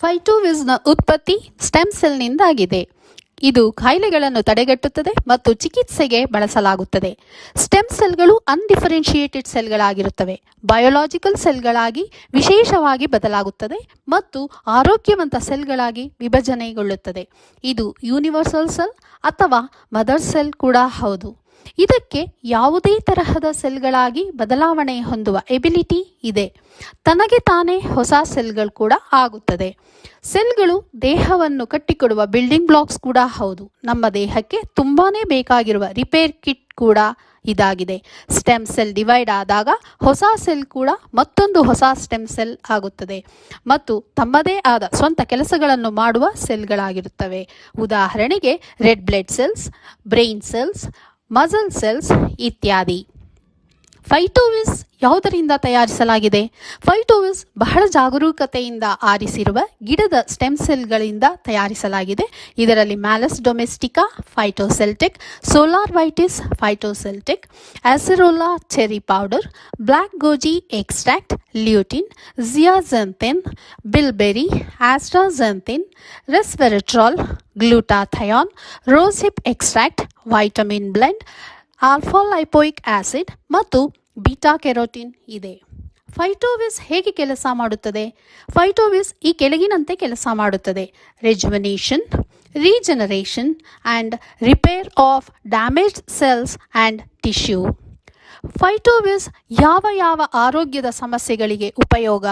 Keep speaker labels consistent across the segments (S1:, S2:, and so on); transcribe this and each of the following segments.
S1: ಫೈಟೋವಿಸ್ನ ಉತ್ಪತ್ತಿ ಸ್ಟೆಮ್ ಸೆಲ್ನಿಂದಾಗಿದೆ. ಇದು ಕಾಯಿಲೆಗಳನ್ನು ತಡೆಗಟ್ಟುತ್ತದೆ ಮತ್ತು ಚಿಕಿತ್ಸೆಗೆ ಬಳಸಲಾಗುತ್ತದೆ. ಸ್ಟೆಮ್ ಸೆಲ್ಗಳು ಅನ್ಡಿಫರೆನ್ಷಿಯೇಟೆಡ್ ಸೆಲ್ಗಳಾಗಿರುತ್ತವೆ. ಬಯೋಲಾಜಿಕಲ್ ಸೆಲ್ಗಳಾಗಿ ವಿಶೇಷವಾಗಿ ಬದಲಾಗುತ್ತದೆ ಮತ್ತು ಆರೋಗ್ಯವಂತ ಸೆಲ್ಗಳಾಗಿ ವಿಭಜನೆಗೊಳ್ಳುತ್ತದೆ. ಇದು ಯೂನಿವರ್ಸಲ್ ಸೆಲ್ ಅಥವಾ ಮದರ್ ಸೆಲ್ ಕೂಡ ಹೌದು. ಇದಕ್ಕೆ ಯಾವುದೇ ತರಹದ ಸೆಲ್ಗಳಾಗಿ ಬದಲಾವಣೆ ಹೊಂದುವ ಎಬಿಲಿಟಿ ಇದೆ. ತನಗೆ ತಾನೇ ಹೊಸ ಸೆಲ್ಗಳು ಕೂಡ ಆಗುತ್ತದೆ. ಸೆಲ್ಗಳು ದೇಹವನ್ನು ಕಟ್ಟಿಕೊಡುವ ಬಿಲ್ಡಿಂಗ್ ಬ್ಲಾಕ್ಸ್ ಕೂಡ ಹೌದು. ನಮ್ಮ ದೇಹಕ್ಕೆ ತುಂಬಾನೇ ಬೇಕಾಗಿರುವ ರಿಪೇರ್ ಕಿಟ್ ಕೂಡ ಇದಾಗಿದೆ. ಸ್ಟೆಮ್ ಸೆಲ್ ಡಿವೈಡ್ ಆದಾಗ ಹೊಸ ಸೆಲ್ ಕೂಡ ಮತ್ತೊಂದು ಹೊಸ ಸ್ಟೆಮ್ ಸೆಲ್ ಆಗುತ್ತದೆ ಮತ್ತು ತಮ್ಮದೇ ಆದ ಸ್ವಂತ ಕೆಲಸಗಳನ್ನು ಮಾಡುವ ಸೆಲ್ಗಳಾಗಿರುತ್ತವೆ. ಉದಾಹರಣೆಗೆ red blood cells, brain cells, muscle cells ಇತ್ಯಾದಿ. ಫೈಟೋವಿಸ್ ಯಾವುದರಿಂದ ತಯಾರಿಸಲಾಗಿದೆ? ಫೈಟೋವಿಸ್ ಬಹಳ ಜಾಗರೂಕತೆಯಿಂದ ಆರಿಸಿರುವ ಗಿಡದ ಸ್ಟೆಮ್ ಸೆಲ್ಗಳಿಂದ ತಯಾರಿಸಲಾಗಿದೆ. ಇದರಲ್ಲಿ malus domestica PhytoCellTec, solar vitis PhytoCellTec, acerola cherry powder, black goji extract, lutein, zeaxanthin, bilberry, astaxanthin, resveratrol, glutathione, rosehip extract, vitamin blend, alpha lipoic acid ಮತ್ತು beta carotene ಇದೆ. ಫೈಟೋವಿಸ್ ಹೇಗೆ ಕೆಲಸ ಮಾಡುತ್ತದೆ? ಫೈಟೋವಿಸ್ ಈ ಕೆಳಗಿನಂತೆ ಕೆಲಸ ಮಾಡುತ್ತದೆ: rejuvenation, regeneration and repair of damaged cells and tissue. Phytovis ಯಾವ ಆರೋಗ್ಯದ ಸಮಸ್ಯೆಗಳಿಗೆ ಉಪಯೋಗ?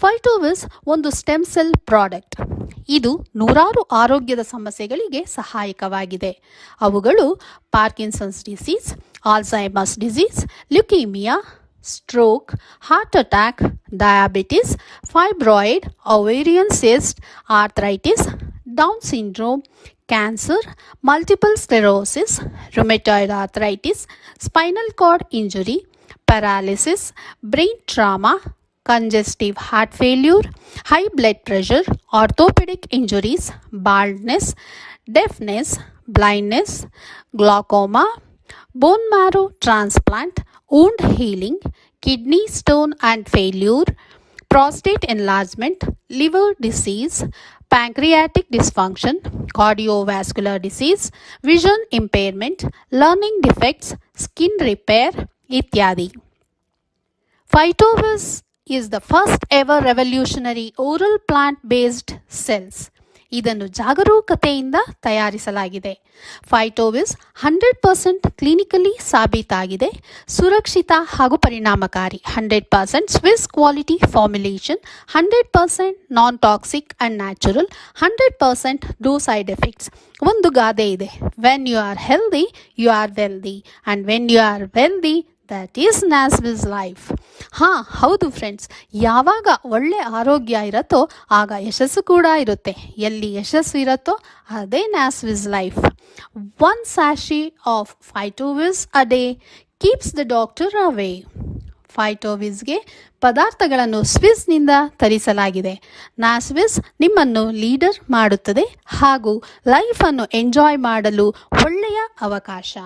S1: ಫೈಟೋವಿಸ್ ಒಂದು ಸ್ಟೆಮ್ ಸೆಲ್ ಪ್ರಾಡಕ್ಟ್. ಇದು ನೂರಾರು ಆರೋಗ್ಯದ ಸಮಸ್ಯೆಗಳಿಗೆ ಸಹಾಯಕವಾಗಿದೆ. ಅವುಗಳು Parkinson's disease, Alzheimer's disease, leukaemia, stroke, heart attack, diabetes, fibroid, ovarian cyst, arthritis, Down syndrome, cancer, multiple sclerosis, rheumatoid arthritis, spinal cord injury, paralysis, brain trauma, congestive heart failure, high blood pressure, orthopedic injuries, baldness, deafness, blindness, glaucoma, bone marrow transplant, wound healing, kidney stone and failure, prostate enlargement, liver disease, pancreatic dysfunction, cardiovascular disease, vision impairment, learning defects, skin repair ityadi. Phytovis is the first ever revolutionary oral plant-based cells. ಇದನ್ನು ಜಾಗರೂಕತೆಯಿಂದ ತಯಾರಿಸಲಾಗಿದೆ. ಫೈಟೋವಿಸ್ 100% clinically ಸಾಬೀತಾಗಿದೆ. ಸುರಕ್ಷಿತ ಹಾಗೂ ಪರಿಣಾಮಕಾರಿ. 100% Swiss quality formulation, 100% non toxic and natural, 100% no side effects. ಒಂದು ಗಾದೆ ಇದೆ: when you are healthy you are wealthy, and when you are wealthy that is Naswiz life. ಹೌದು ಫ್ರೆಂಡ್ಸ್, ಯಾವಾಗ ಒಳ್ಳೆ ಆರೋಗ್ಯ ಇರುತ್ತೋ ಆಗ ಯಶಸ್ಸು ಕೂಡ ಇರುತ್ತೆ. ಎಲ್ಲಿ ಯಶಸ್ಸು ಇರುತ್ತೋ ಅದೇ Naswiz life. 1 sachet of Phytovis a day keeps the doctor away. ಫೈಟೋವಿಸ್ಗೆ ಪದಾರ್ಥಗಳನ್ನು ಸ್ವಿಸ್ನಿಂದ ತರಿಸಲಾಗಿದೆ. ನ್ಯಾಸ್ವಿಸ್ ನಿಮ್ಮನ್ನು ಲೀಡರ್ ಮಾಡುತ್ತದೆ ಹಾಗೂ ಲೈಫನ್ನು ಎಂಜಾಯ್ ಮಾಡಲು ಒಳ್ಳೆಯ ಅವಕಾಶ.